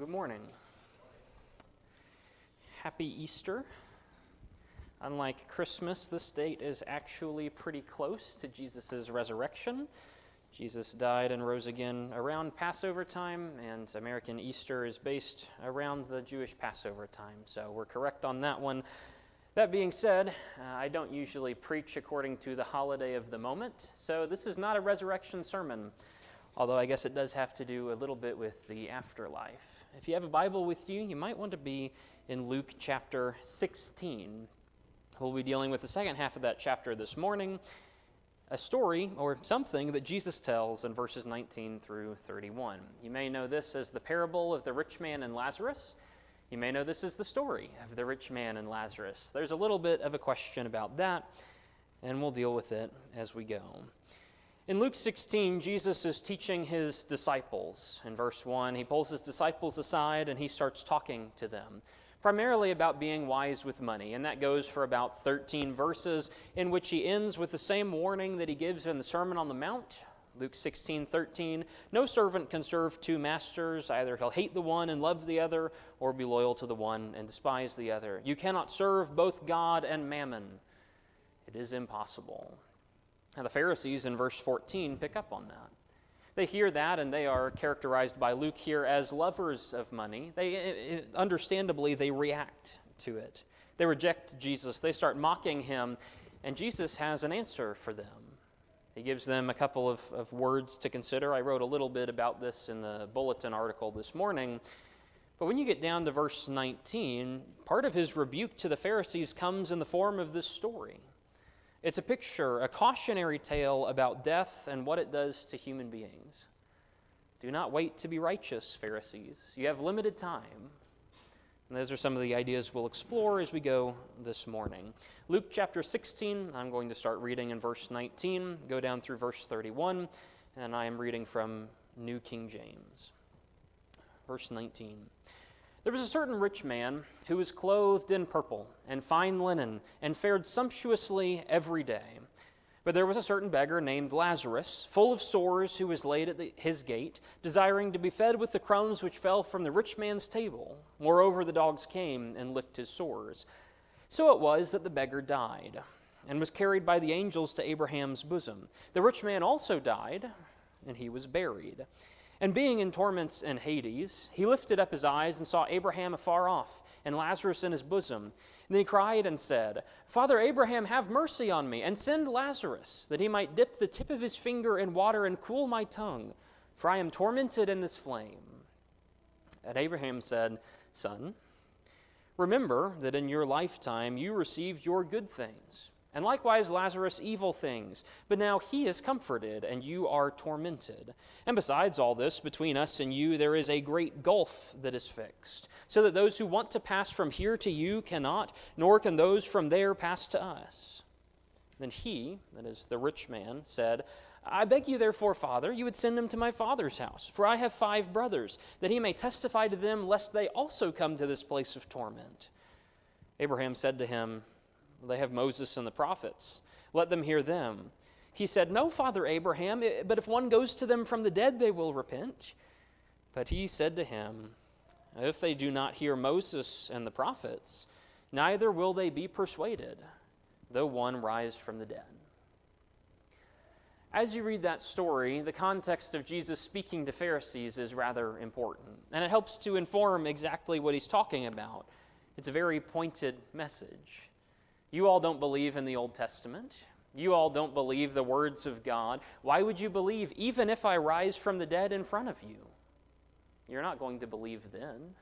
Good morning. Happy Easter. Unlike Christmas, this date is actually pretty close to Jesus' resurrection. Jesus died and rose again around Passover time, and American Easter is based around the Jewish Passover time, so we're correct on that one. That being said, I don't usually preach according to the holiday of the moment, so this is not a resurrection sermon, although I guess it does have to do a little bit with the afterlife. If you have a Bible with you, you might want to be in Luke chapter 16. We'll be dealing with the second half of that chapter this morning, a story or something that Jesus tells in verses 19 through 31. You may know this as the parable of the rich man and Lazarus. You may know this as the story of the rich man and Lazarus. There's a little bit of a question about that, and we'll deal with it as we go. In Luke 16, Jesus is teaching his disciples. In verse 1, he pulls his disciples aside and he starts talking to them, primarily about being wise with money, and that goes for about 13 verses, in which he ends with the same warning that he gives in the Sermon on the Mount. Luke 16:13, no servant can serve two masters. Either he'll hate the one and love the other, or be loyal to the one and despise the other. You cannot serve both God and mammon. It is impossible. Now the Pharisees in verse 14 pick up on that. They hear that, and they are characterized by Luke here as lovers of money. Understandably, they react to it. They reject Jesus. They start mocking him, and Jesus has an answer for them. He gives them a couple of words to consider. I wrote a little bit about this in the bulletin article this morning. But when you get down to verse 19, part of his rebuke to the Pharisees comes in the form of this story. It's a picture, a cautionary tale about death and what it does to human beings. Do not wait to be righteous, Pharisees. You have limited time. And those are some of the ideas we'll explore as we go this morning. Luke chapter 16, I'm going to start reading in verse 19, go down through verse 31, and I am reading from New King James. Verse 19. There was a certain rich man who was clothed in purple and fine linen and fared sumptuously every day. But there was a certain beggar named Lazarus, full of sores, who was laid at his gate, desiring to be fed with the crumbs which fell from the rich man's table. Moreover, the dogs came and licked his sores. So it was that the beggar died and was carried by the angels to Abraham's bosom. The rich man also died, and he was buried. And being in torments in Hades, he lifted up his eyes and saw Abraham afar off, and Lazarus in his bosom. And then he cried and said, Father Abraham, have mercy on me, and send Lazarus, that he might dip the tip of his finger in water and cool my tongue, for I am tormented in this flame. And Abraham said, Son, remember that in your lifetime you received your good things, and likewise Lazarus evil things. But now he is comforted, and you are tormented. And besides all this, between us and you there is a great gulf that is fixed, so that those who want to pass from here to you cannot, nor can those from there pass to us. Then he, that is the rich man, said, I beg you therefore, Father, you would send him to my father's house, for I have 5 brothers, that he may testify to them, lest they also come to this place of torment. Abraham said to him, They have Moses and the prophets. Let them hear them. He said, No, Father Abraham, but if one goes to them from the dead, they will repent. But he said to him, If they do not hear Moses and the prophets, neither will they be persuaded, though one rise from the dead. As you read that story, the context of Jesus speaking to Pharisees is rather important, and it helps to inform exactly what he's talking about. It's a very pointed message. You all don't believe in the Old Testament. You all don't believe the words of God. Why would you believe even if I rise from the dead in front of you? You're not going to believe then.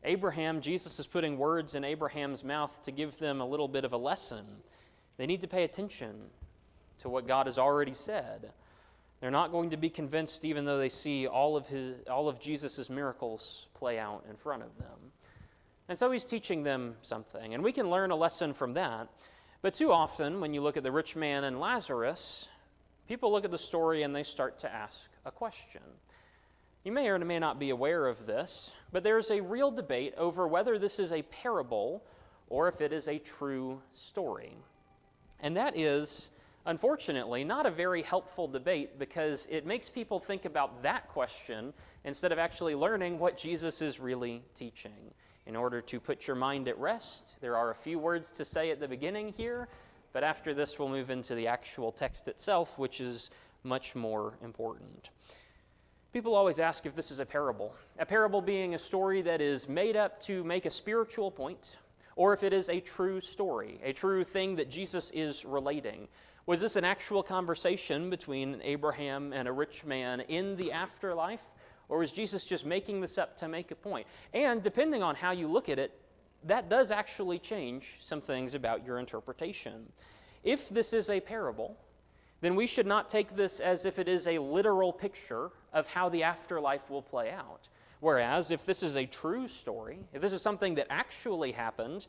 Abraham, Jesus is putting words in Abraham's mouth to give them a little bit of a lesson. They need to pay attention to what God has already said. They're not going to be convinced even though they see all of Jesus' miracles play out in front of them. And so he's teaching them something, and we can learn a lesson from that. But too often, when you look at the rich man and Lazarus, people look at the story and they start to ask a question. You may or may not be aware of this, but there's a real debate over whether this is a parable or if it is a true story. And that is unfortunately, not a very helpful debate because it makes people think about that question instead of actually learning what Jesus is really teaching. In order to put your mind at rest, there are a few words to say at the beginning here, but after this we'll move into the actual text itself, which is much more important. People always ask if this is a parable being a story that is made up to make a spiritual point, or if it is a true story, a true thing that Jesus is relating. Was this an actual conversation between Abraham and a rich man in the afterlife, or was Jesus just making this up to make a point? And depending on how you look at it, that does actually change some things about your interpretation. If this is a parable, then we should not take this as if it is a literal picture of how the afterlife will play out. Whereas, if this is a true story, if this is something that actually happened,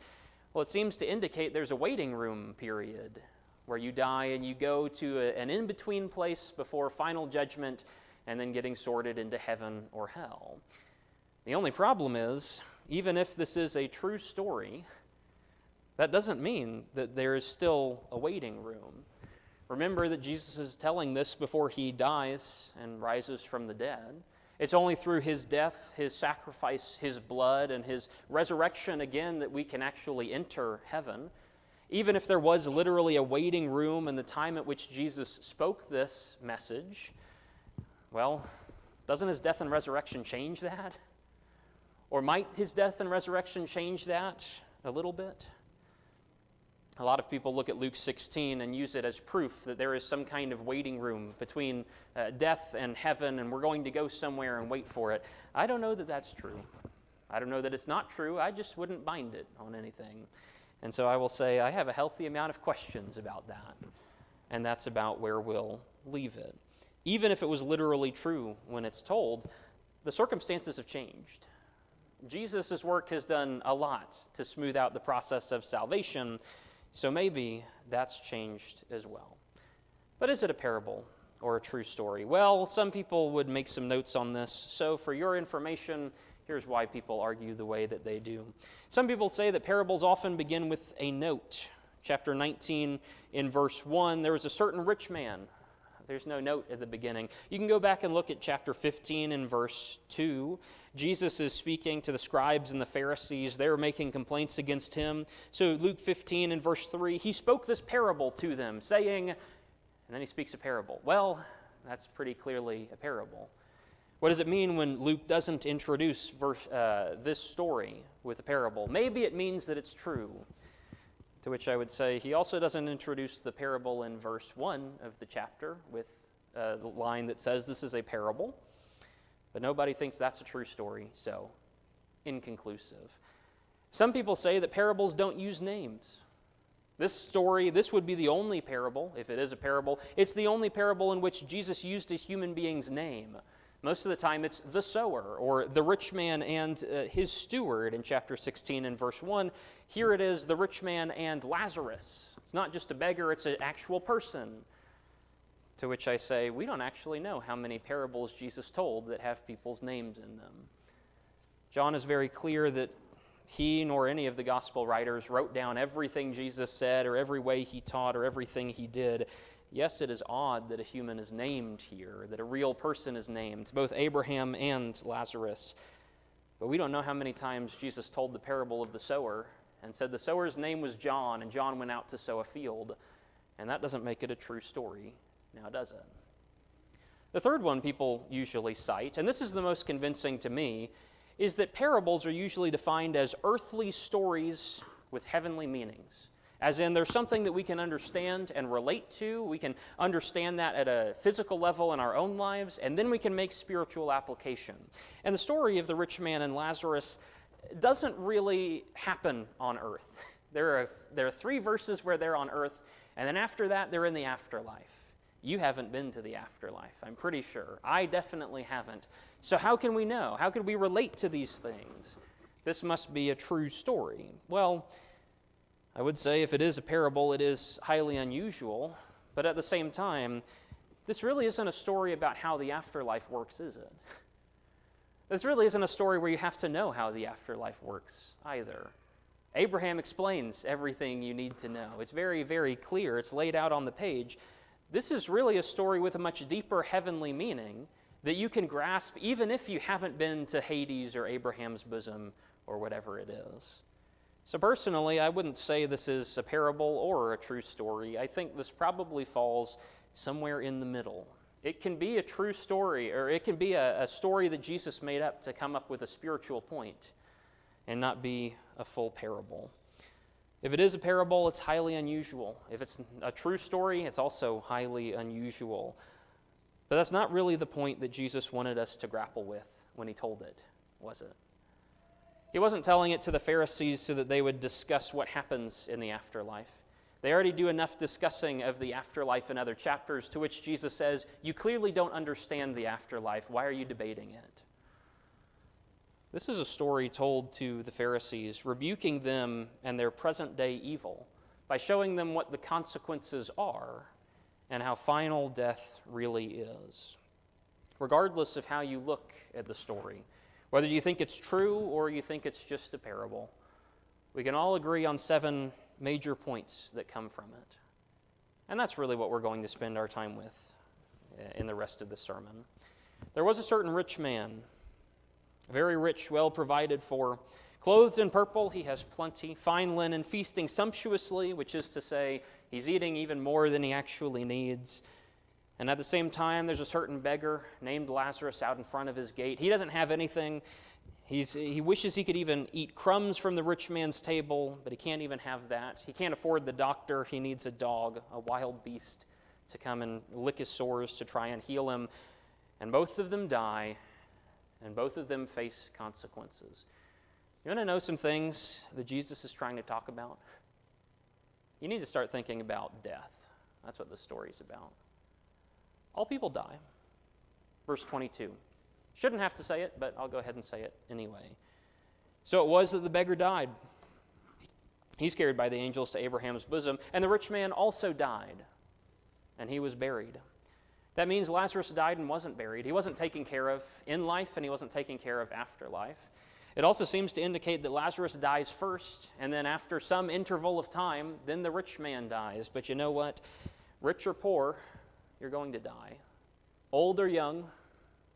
well, it seems to indicate there's a waiting room period where you die and you go to an in-between place before final judgment and then getting sorted into heaven or hell. The only problem is, even if this is a true story, that doesn't mean that there is still a waiting room. Remember that Jesus is telling this before he dies and rises from the dead. It's only through his death, his sacrifice, his blood, and his resurrection again that we can actually enter heaven. Even if there was literally a waiting room in the time at which Jesus spoke this message, well, doesn't his death and resurrection change that? Or might his death and resurrection change that a little bit? A lot of people look at Luke 16 and use it as proof that there is some kind of waiting room between death and heaven, and we're going to go somewhere and wait for it. I don't know that that's true. I don't know that it's not true. I just wouldn't bind it on anything. And so I will say I have a healthy amount of questions about that, and that's about where we'll leave it. Even if it was literally true when it's told, the circumstances have changed. Jesus' work has done a lot to smooth out the process of salvation, so maybe that's changed as well. But is it a parable or a true story? Well, some people would make some notes on this. So for your information, here's why people argue the way that they do. Some people say that parables often begin with a note. Chapter 19 in verse 1, there was a certain rich man. There's no note at the beginning. You can go back and look at chapter 15 in verse 2. Jesus is speaking to the scribes and the Pharisees. They're making complaints against him. So Luke 15 in verse 3, he spoke this parable to them, saying, and then he speaks a parable. Well, that's pretty clearly a parable. What does it mean when Luke doesn't introduce this story with a parable? Maybe it means that it's true. To which I would say he also doesn't introduce the parable in verse 1 of the chapter with the line that says this is a parable. But nobody thinks that's a true story, so inconclusive. Some people say that parables don't use names. This story, this would be the only parable, if it is a parable. It's the only parable in which Jesus used a human being's name. Most of the time it's the sower or the rich man and his steward in chapter 16 and verse 1. Here it is the rich man and Lazarus. It's not just a beggar, it's an actual person. To which I say, we don't actually know how many parables Jesus told that have people's names in them. John is very clear that he nor any of the gospel writers wrote down everything Jesus said or every way he taught or everything he did. Yes, it is odd that a human is named here, that a real person is named, both Abraham and Lazarus. But we don't know how many times Jesus told the parable of the sower and said the sower's name was John, and John went out to sow a field. And that doesn't make it a true story, now does it? The third one people usually cite, and this is the most convincing to me, is that parables are usually defined as earthly stories with heavenly meanings. As in, there's something that we can understand and relate to. We can understand that at a physical level in our own lives, and then we can make spiritual application. And the story of the rich man and Lazarus doesn't really happen on earth. There are 3 verses where they're on earth, and then after that, they're in the afterlife. You haven't been to the afterlife, I'm pretty sure. I definitely haven't. So how can we know? How could we relate to these things? This must be a true story. Well, I would say if it is a parable, it is highly unusual, but at the same time, this really isn't a story about how the afterlife works, is it? This really isn't a story where you have to know how the afterlife works either. Abraham explains everything you need to know. It's very, very clear. It's laid out on the page. This is really a story with a much deeper heavenly meaning that you can grasp even if you haven't been to Hades or Abraham's bosom or whatever it is. So personally, I wouldn't say this is a parable or a true story. I think this probably falls somewhere in the middle. It can be a true story, or it can be a story that Jesus made up to come up with a spiritual point and not be a full parable. If it is a parable, it's highly unusual. If it's a true story, it's also highly unusual. But that's not really the point that Jesus wanted us to grapple with when he told it, was it? He wasn't telling it to the Pharisees so that they would discuss what happens in the afterlife. They already do enough discussing of the afterlife in other chapters, to which Jesus says, you clearly don't understand the afterlife. Why are you debating it? This is a story told to the Pharisees, rebuking them and their present-day evil by showing them what the consequences are and how final death really is. Regardless of how you look at the story, whether you think it's true or you think it's just a parable, we can all agree on 7 major points that come from it. And that's really what we're going to spend our time with in the rest of the sermon. There was a certain rich man, very rich, well provided for. Clothed in purple, he has plenty, fine linen, feasting sumptuously, which is to say, he's eating even more than he actually needs. And at the same time, there's a certain beggar named Lazarus out in front of his gate. He doesn't have anything. He wishes he could even eat crumbs from the rich man's table, but he can't even have that. He can't afford the doctor. He needs a dog, a wild beast, to come and lick his sores to try and heal him. And both of them die, and both of them face consequences. You want to know some things that Jesus is trying to talk about? You need to start thinking about death. That's what this story is about. All people die. Verse 22. Shouldn't have to say it, but I'll go ahead and say it anyway. So it was that the beggar died. He's carried by the angels to Abraham's bosom, and the rich man also died, and he was buried. That means Lazarus died and wasn't buried. He wasn't taken care of in life, and he wasn't taken care of after life. It also seems to indicate that Lazarus dies first, and then after some interval of time, then the rich man dies. But you know what? Rich or poor, you're going to die. Old or young,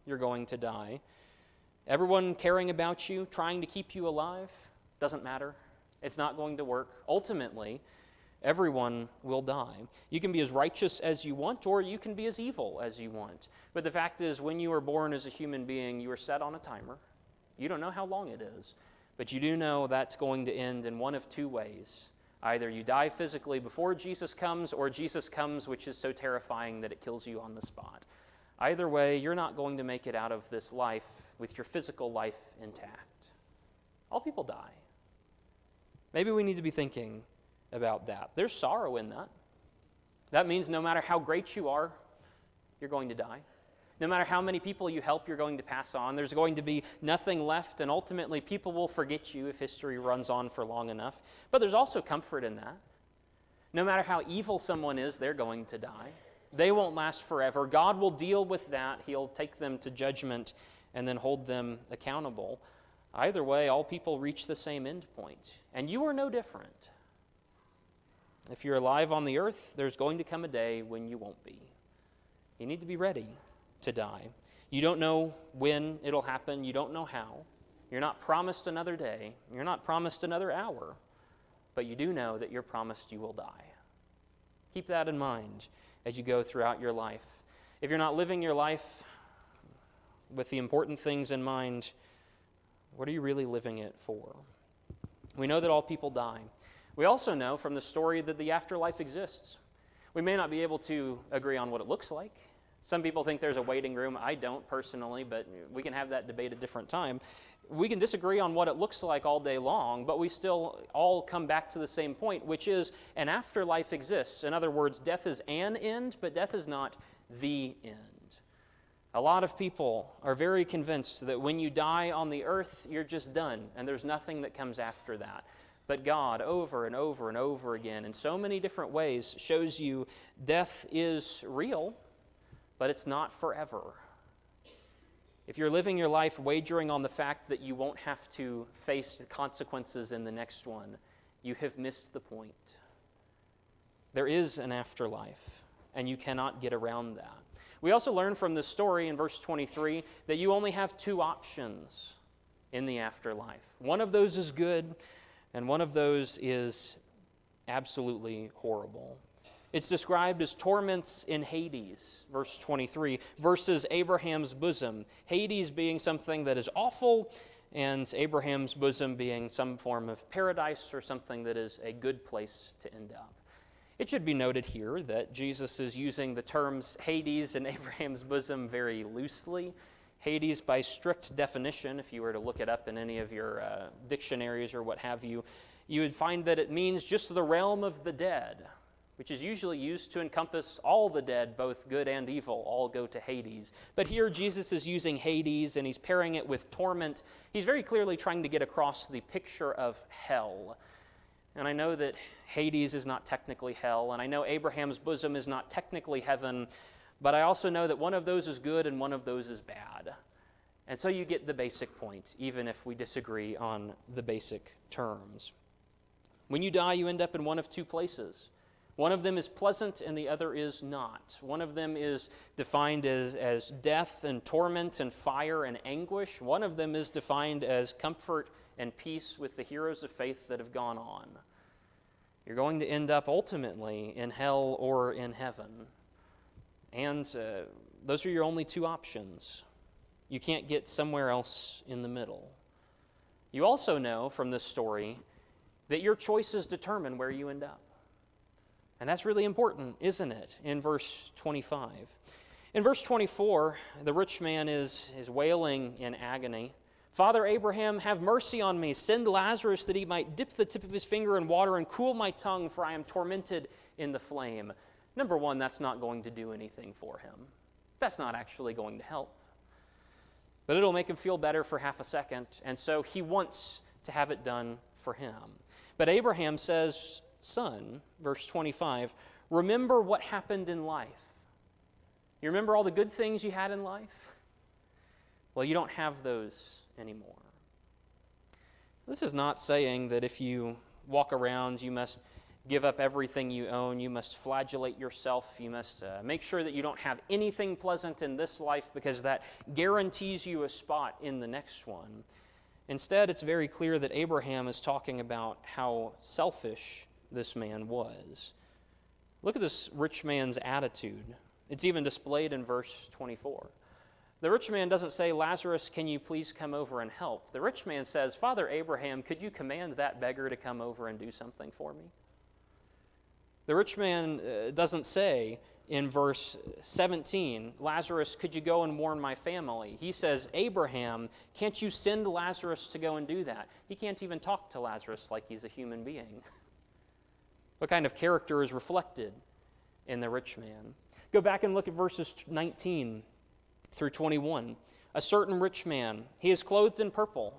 you're going to die. Everyone caring about you, trying to keep you alive, doesn't matter. It's not going to work. Ultimately, everyone will die. You can be as righteous as you want, or you can be as evil as you want. But the fact is, when you are born as a human being, you are set on a timer. You don't know how long it is, but you do know that's going to end in one of 2 ways. Either you die physically before Jesus comes, or Jesus comes, which is so terrifying that it kills you on the spot. Either way, you're not going to make it out of this life with your physical life intact. All people die. Maybe we need to be thinking about that. There's sorrow in that. That means no matter how great you are, you're going to die. No matter how many people you help, you're going to pass on. There's going to be nothing left, and ultimately people will forget you if history runs on for long enough. But there's also comfort in that. No matter how evil someone is, they're going to die. They won't last forever. God will deal with that. He'll take them to judgment and then hold them accountable. Either way, all people reach the same end point, and you are no different. If you're alive on the earth, there's going to come a day when you won't be. You need to be ready to die. You don't know when it'll happen. You don't know how. You're not promised another day. You're not promised another hour. But you do know that you're promised you will die. Keep that in mind as you go throughout your life. If you're not living your life with the important things in mind, what are you really living it for? We know that all people die. We also know from the story that the afterlife exists. We may not be able to agree on what it looks like. Some people think there's a waiting room. I don't personally, but we can have that debate a different time. We can disagree on what it looks like all day long, but we still all come back to the same point, which is an afterlife exists. In other words, death is an end, but death is not the end. A lot of people are very convinced that when you die on the earth, you're just done, and there's nothing that comes after that. But God, over and over and over again, in so many different ways, shows you death is real, but it's not forever. if you're living your life wagering on the fact that you won't have to face the consequences in the next one, you have missed the point. There is an afterlife, and you cannot get around that. We also learn from this story in verse 23 that you only have two options in the afterlife. One of those is good, and one of those is absolutely horrible. It's described as torments in Hades, verse 23, versus Abraham's bosom. Hades being something that is awful, and Abraham's bosom being some form of paradise or something that is a good place to end up. It should be noted here that Jesus is using the terms Hades and Abraham's bosom very loosely. Hades, by strict definition, if you were to look it up in any of your dictionaries or what have you, you would find that it means just the realm of the dead, which is usually used to encompass all the dead, both good and evil, all go to Hades. But here Jesus is using Hades, and he's pairing it with torment. He's very clearly trying to get across the picture of hell. And I know that Hades is not technically hell, and I know Abraham's bosom is not technically heaven, but I also know that one of those is good and one of those is bad. And so you get the basic point, even if we disagree on the basic terms. When you die, you end up in one of two places. One of them is pleasant and the other is not. One of them is defined as death and torment and fire and anguish. One of them is defined as comfort and peace with the heroes of faith that have gone on. You're going to end up ultimately in hell or in heaven. And those are your only two options. You can't get somewhere else in the middle. You also know from this story that your choices determine where you end up. And that's really important, isn't it, in verse 25. In verse 24, the rich man is wailing in agony. Father Abraham, have mercy on me. Send Lazarus that he might dip the tip of his finger in water and cool my tongue, for I am tormented in the flame. Number one, that's not going to do anything for him. That's not actually going to help. But it'll make him feel better for half a second, and so he wants to have it done for him. But Abraham says, son, verse 25, remember what happened in life. You remember all the good things you had in life? Well, you don't have those anymore. This is not saying that if you walk around, you must give up everything you own, you must flagellate yourself, you must make sure that you don't have anything pleasant in this life because that guarantees you a spot in the next one. Instead, it's very clear that Abraham is talking about how selfish this man was. Look at this rich man's attitude. It's even displayed in verse 24. The rich man doesn't say, Lazarus, can you please come over and help? The rich man says, Father Abraham, could you command that beggar to come over and do something for me? The rich man doesn't say in verse 17, Lazarus, could you go and warn my family? He says, Abraham, can't you send Lazarus to go and do that? He can't even talk to Lazarus like he's a human being. What kind of character is reflected in the rich man? Go back and look at verses 19 through 21. A certain rich man, he is clothed in purple.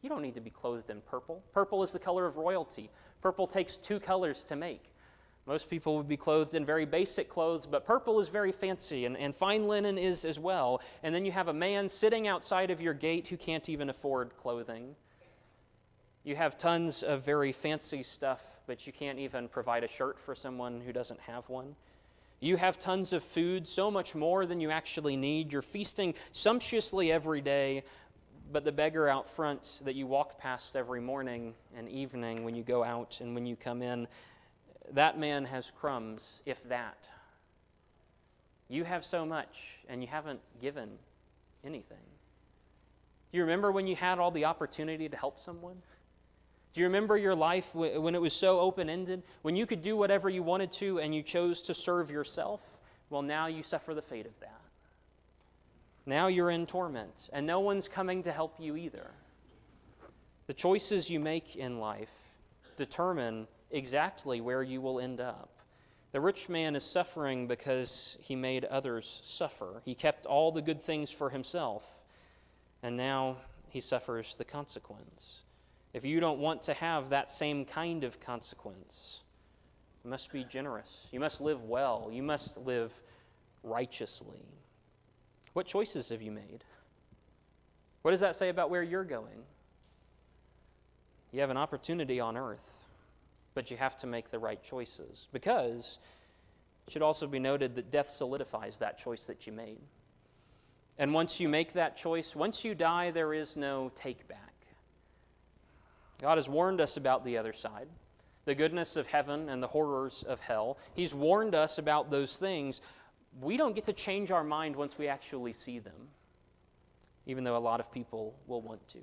You don't need to be clothed in purple. Purple is the color of royalty. Purple takes two colors to make. Most people would be clothed in very basic clothes, but purple is very fancy, and fine linen is as well. And then you have a man sitting outside of your gate who can't even afford clothing. You have tons of very fancy stuff, but you can't even provide a shirt for someone who doesn't have one. You have tons of food, so much more than you actually need. You're feasting sumptuously every day, but the beggar out front that you walk past every morning and evening when you go out and when you come in, that man has crumbs, if that. You have so much, and you haven't given anything. Do you remember when you had all the opportunity to help someone? Do you remember your life when it was so open-ended, when you could do whatever you wanted to and you chose to serve yourself? Well, now you suffer the fate of that. Now you're in torment, and no one's coming to help you either. The choices you make in life determine exactly where you will end up. The rich man is suffering because he made others suffer. He kept all the good things for himself, and now he suffers the consequence. If you don't want to have that same kind of consequence, you must be generous. You must live well. You must live righteously. What choices have you made? What does that say about where you're going? You have an opportunity on earth, but you have to make the right choices, because it should also be noted that death solidifies that choice that you made. And once you make that choice, once you die, there is no take back. God has warned us about the other side, the goodness of heaven and the horrors of hell. He's warned us about those things. We don't get to change our mind once we actually see them, even though a lot of people will want to.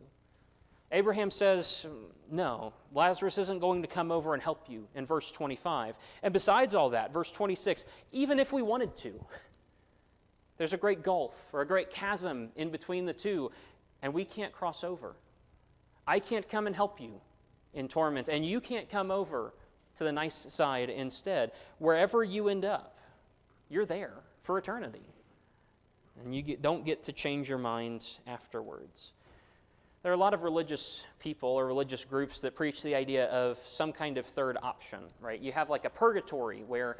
Abraham says, no, Lazarus isn't going to come over and help you in verse 25. And besides all that, verse 26, even if we wanted to, there's a great gulf or a great chasm in between the two, and we can't cross over. I can't come and help you in torment, and you can't come over to the nice side instead. Wherever you end up, you're there for eternity. And you don't get to change your mind afterwards. There are a lot of religious people or religious groups that preach the idea of some kind of third option, right? You have like a purgatory where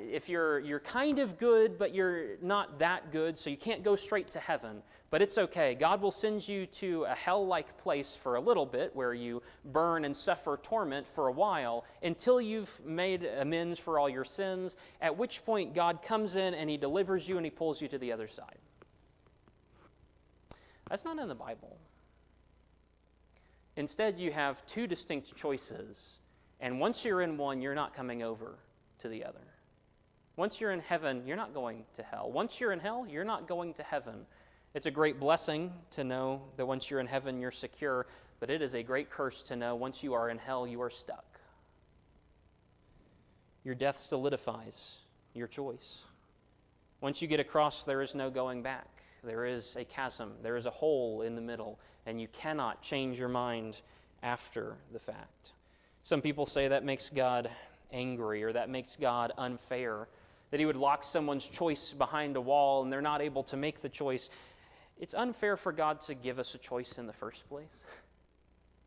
if you're kind of good, but you're not that good, so you can't go straight to heaven, but it's okay. God will send you to a hell-like place for a little bit where you burn and suffer torment for a while until you've made amends for all your sins, at which point God comes in and he delivers you and he pulls you to the other side. That's not in the Bible. Instead, you have two distinct choices, and once you're in one, you're not coming over to the other. Once you're in heaven, you're not going to hell. Once you're in hell, you're not going to heaven. It's a great blessing to know that once you're in heaven, you're secure, but it is a great curse to know once you are in hell, you are stuck. Your death solidifies your choice. Once you get across, there is no going back. There is a chasm, there is a hole in the middle, and you cannot change your mind after the fact. Some people say that makes God angry, or that makes God unfair, that he would lock someone's choice behind a wall and they're not able to make the choice. It's unfair for God to give us a choice in the first place.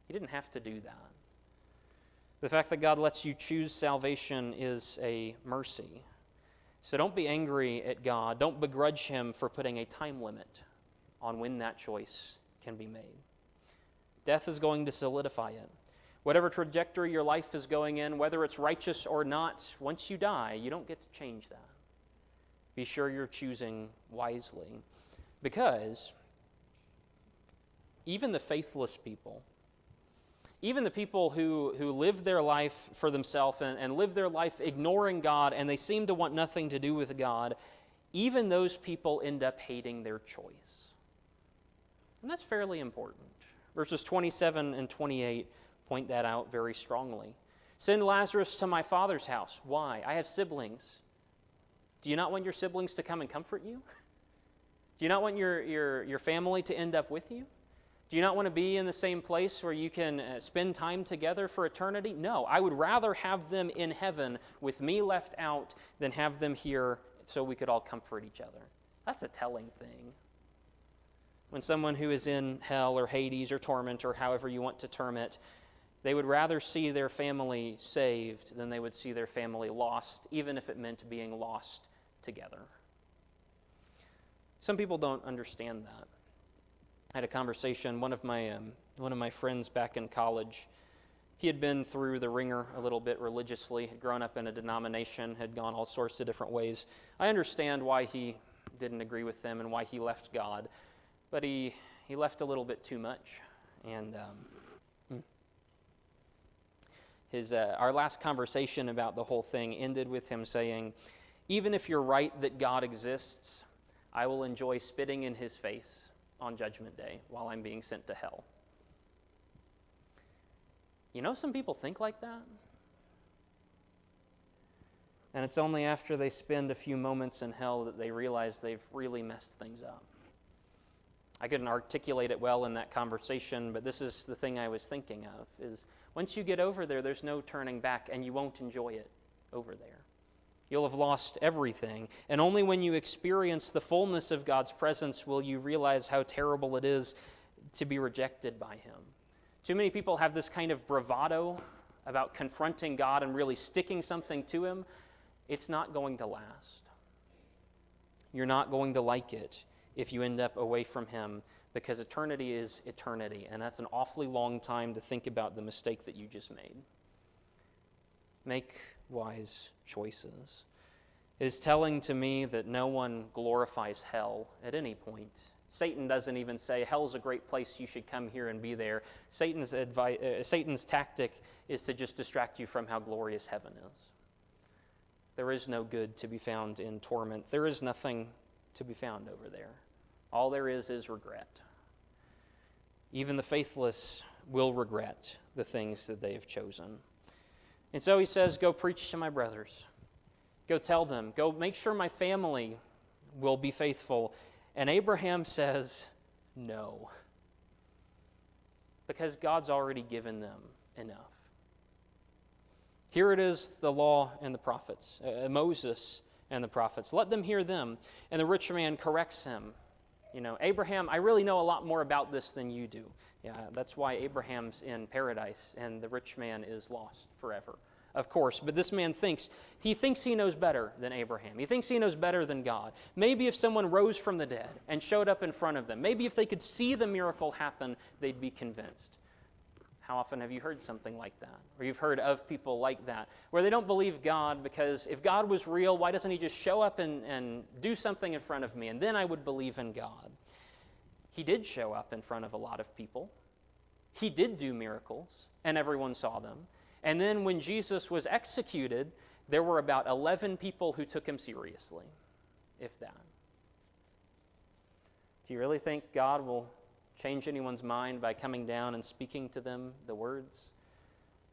He didn't have to do that. The fact that God lets you choose salvation is a mercy. So don't be angry at God. Don't begrudge him for putting a time limit on when that choice can be made. Death is going to solidify it. Whatever trajectory your life is going in, whether it's righteous or not, once you die, you don't get to change that. Be sure you're choosing wisely. Because even the faithless people, even the people who live their life for themselves and live their life ignoring God, and they seem to want nothing to do with God, even those people end up hating their choice. And that's fairly important. Verses 27 and 28 point that out very strongly. Send Lazarus to my father's house. Why? I have siblings. Do you not want your siblings to come and comfort you? Do you not want your family to end up with you? Do you not want to be in the same place where you can spend time together for eternity? No, I would rather have them in heaven with me left out than have them here so we could all comfort each other. That's a telling thing. When someone who is in hell or Hades or torment or however you want to term it, they would rather see their family saved than they would see their family lost, even if it meant being lost together. Some people don't understand that. I had a conversation, one of my friends back in college, he had been through the ringer a little bit religiously, had grown up in a denomination, had gone all sorts of different ways. I understand why he didn't agree with them and why he left God, but he left a little bit too much. And our last conversation about the whole thing ended with him saying, even if you're right that God exists, I will enjoy spitting in his face on Judgment Day while I'm being sent to hell. You know, some people think like that. And it's only after they spend a few moments in hell that they realize they've really messed things up. I couldn't articulate it well in that conversation, but this is the thing I was thinking of, is once you get over there, there's no turning back, and you won't enjoy it over there. You'll have lost everything, and only when you experience the fullness of God's presence will you realize how terrible it is to be rejected by him. Too many people have this kind of bravado about confronting God and really sticking something to him. It's not going to last. You're not going to like it. if you end up away from him, because eternity is eternity, and that's an awfully long time to think about the mistake that you just made. Make wise choices. It is telling to me that no one glorifies hell at any point. Satan doesn't even say, hell's a great place, you should come here and be there. Satan's tactic is to just distract you from how glorious heaven is. There is no good to be found in torment. There is nothing to be found over there. All there is regret. Even the faithless will regret the things that they have chosen. And so he says, go preach to my brothers. Go tell them. Go make sure my family will be faithful. And Abraham says, no. Because God's already given them enough. Here it is, the law and the prophets, Moses and the prophets. Let them hear them. And the rich man corrects him. Abraham, I really know a lot more about this than you do. Yeah, that's why Abraham's in paradise and the rich man is lost forever. Of course, but this man thinks he knows better than Abraham. He thinks he knows better than God. Maybe if someone rose from the dead and showed up in front of them, maybe if they could see the miracle happen, they'd be convinced. How often have you heard something like that? Or you've heard of people like that, where they don't believe God because if God was real, why doesn't he just show up and do something in front of me, and then I would believe in God? He did show up in front of a lot of people. He did do miracles, and everyone saw them. And then when Jesus was executed, there were about 11 people who took him seriously, if that. Do you really think God will change anyone's mind by coming down and speaking to them the words?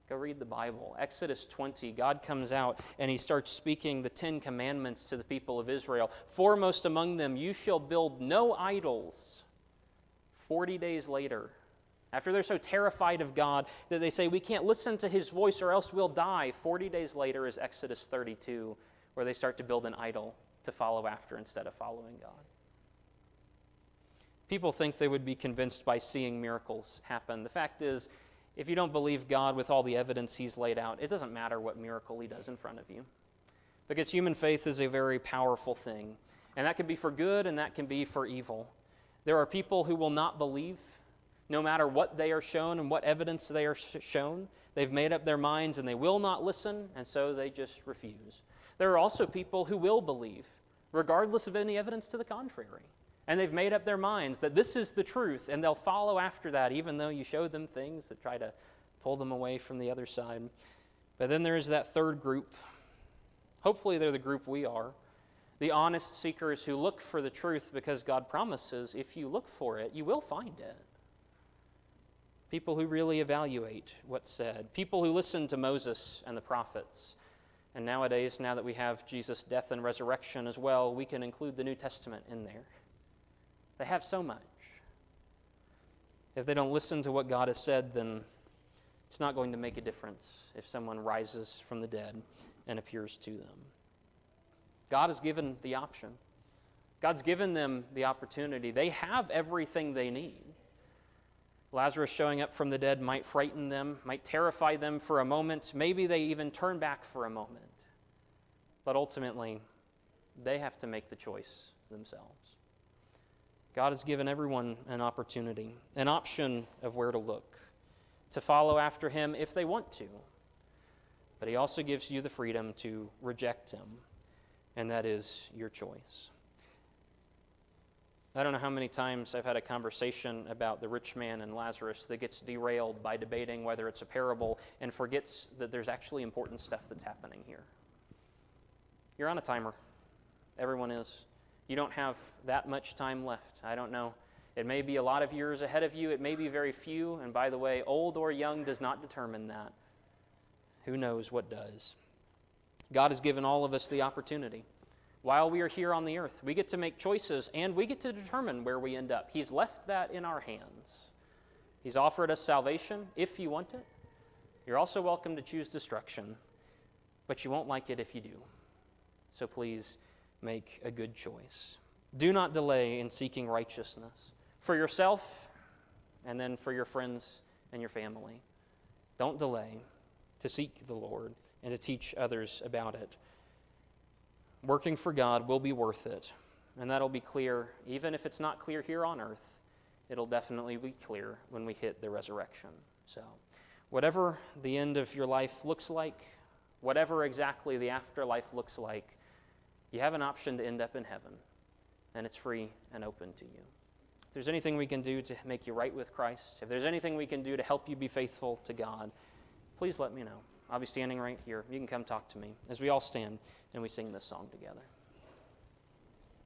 Go read the Bible. Exodus 20, God comes out and he starts speaking the 10 commandments to the people of Israel. Foremost among them, you shall build no idols. 40 days later, after they're so terrified of God that they say, we can't listen to his voice or else we'll die. 40 days later is Exodus 32, where they start to build an idol to follow after instead of following God. People think they would be convinced by seeing miracles happen. The fact is, if you don't believe God with all the evidence he's laid out, it doesn't matter what miracle he does in front of you. Because human faith is a very powerful thing. And that can be for good and that can be for evil. There are people who will not believe no matter what they are shown and what evidence they are shown. They've made up their minds and they will not listen, and so they just refuse. There are also people who will believe, regardless of any evidence to the contrary. And they've made up their minds that this is the truth, and they'll follow after that, even though you show them things that try to pull them away from the other side. But then there is that third group. Hopefully they're the group we are. The honest seekers who look for the truth because God promises if you look for it, you will find it. People who really evaluate what's said. People who listen to Moses and the prophets. And nowadays, now that we have Jesus' death and resurrection as well, we can include the New Testament in there. They have so much. If they don't listen to what God has said, then it's not going to make a difference if someone rises from the dead and appears to them. God has given the option. God's given them the opportunity. They have everything they need. Lazarus showing up from the dead might frighten them, might terrify them for a moment. Maybe they even turn back for a moment. But ultimately, they have to make the choice themselves. God has given everyone an opportunity, an option of where to look, to follow after him if they want to. But he also gives you the freedom to reject him, and that is your choice. I don't know how many times I've had a conversation about the rich man and Lazarus that gets derailed by debating whether it's a parable and forgets that there's actually important stuff that's happening here. You're on a timer. Everyone is. You don't have that much time left. I don't know. It may be a lot of years ahead of you. It may be very few. And by the way, old or young does not determine that. Who knows what does? God has given all of us the opportunity. While we are here on the earth, we get to make choices and we get to determine where we end up. He's left that in our hands. He's offered us salvation if you want it. You're also welcome to choose destruction, but you won't like it if you do. So please make a good choice. Do not delay in seeking righteousness for yourself and then for your friends and your family. Don't delay to seek the Lord and to teach others about it. Working for God will be worth it, And that'll be clear, even if it's not clear here on earth, it'll definitely be clear when we hit the resurrection. So, whatever the end of your life looks like, whatever exactly the afterlife looks like, you have an option to end up in heaven, and it's free and open to you. If there's anything we can do to make you right with Christ, if there's anything we can do to help you be faithful to God, please let me know. I'll be standing right here. You can come talk to me as we all stand and we sing this song together.